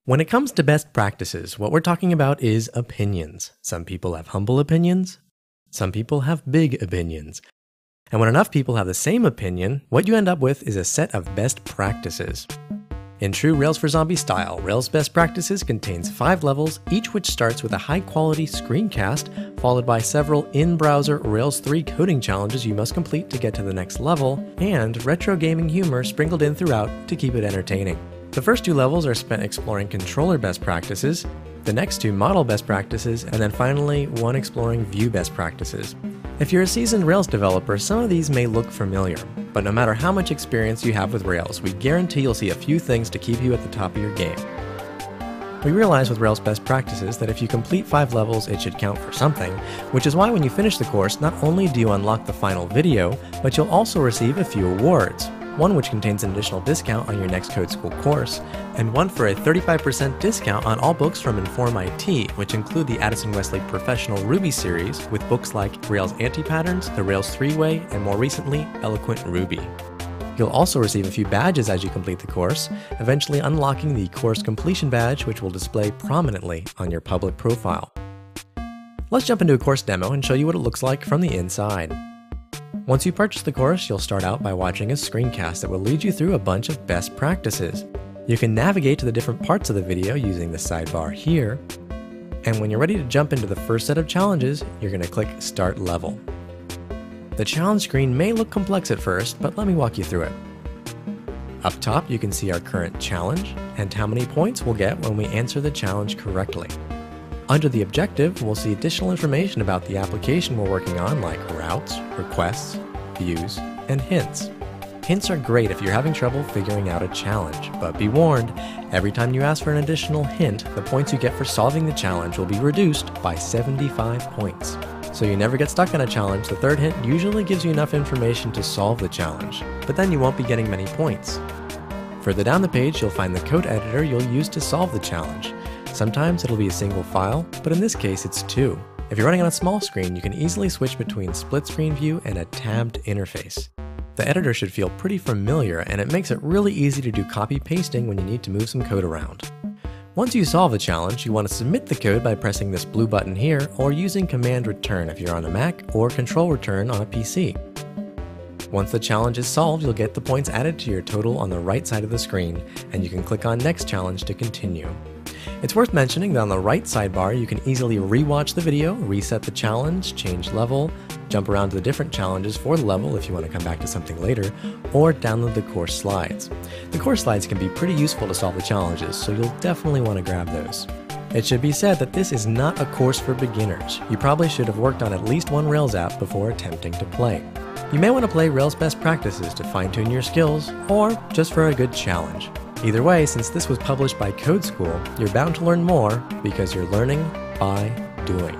When it comes to best practices, what we're talking about is opinions. Some people have humble opinions. Some people have big opinions. And when enough people have the same opinion, what you end up with is a set of best practices. In true Rails for Zombie style, Rails Best Practices contains 5 levels, each which starts with a high-quality screencast, followed by several in-browser Rails 3 coding challenges you must complete to get to the next level, and retro gaming humor sprinkled in throughout to keep it entertaining. The first 2 levels are spent exploring controller best practices, the next 2 model best practices, and then finally 1 exploring Vue best practices. If you're a seasoned Rails developer, some of these may look familiar, but no matter how much experience you have with Rails, we guarantee you'll see a few things to keep you at the top of your game. We realize with Rails best practices that if you complete 5 levels, it should count for something, which is why when you finish the course, not only do you unlock the final video, but you'll also receive a few awards. One which contains an additional discount on your next Code School course, and one for a 35% discount on all books from Inform IT, which include the Addison Wesley Professional Ruby series with books like Rails Anti-Patterns, the Rails 3-Way, and more recently, Eloquent Ruby. You'll also receive a few badges as you complete the course, eventually unlocking the course completion badge, which will display prominently on your public profile. Let's jump into a course demo and show you what it looks like from the inside. Once you purchase the course, you'll start out by watching a screencast that will lead you through a bunch of best practices. You can navigate to the different parts of the video using the sidebar here, and when you're ready to jump into the first set of challenges, you're going to click Start Level. The challenge screen may look complex at first, but let me walk you through it. Up top, you can see our current challenge and how many points we'll get when we answer the challenge correctly. Under the objective, we'll see additional information about the application we're working on, like routes, requests, views, and hints. Hints are great if you're having trouble figuring out a challenge, but be warned, every time you ask for an additional hint, the points you get for solving the challenge will be reduced by 75 points. So you never get stuck on a challenge, the third hint usually gives you enough information to solve the challenge, but then you won't be getting many points. Further down the page, you'll find the code editor you'll use to solve the challenge. Sometimes it'll be a single file, but in this case it's 2. If you're running on a small screen, you can easily switch between split screen view and a tabbed interface. The editor should feel pretty familiar, and it makes it really easy to do copy pasting when you need to move some code around. Once you solve the challenge, you want to submit the code by pressing this blue button here, or using Command Return if you're on a Mac, or Control Return on a PC. Once the challenge is solved, you'll get the points added to your total on the right side of the screen, and you can click on Next Challenge to continue. It's worth mentioning that on the right sidebar, you can easily re-watch the video, reset the challenge, change level, jump around to the different challenges for the level if you want to come back to something later, or download the course slides. The course slides can be pretty useful to solve the challenges, so you'll definitely want to grab those. It should be said that this is not a course for beginners. You probably should have worked on at least one Rails app before attempting to play. You may want to play Rails best practices to fine-tune your skills, or just for a good challenge. Either way, since this was published by Code School, you're bound to learn more because you're learning by doing.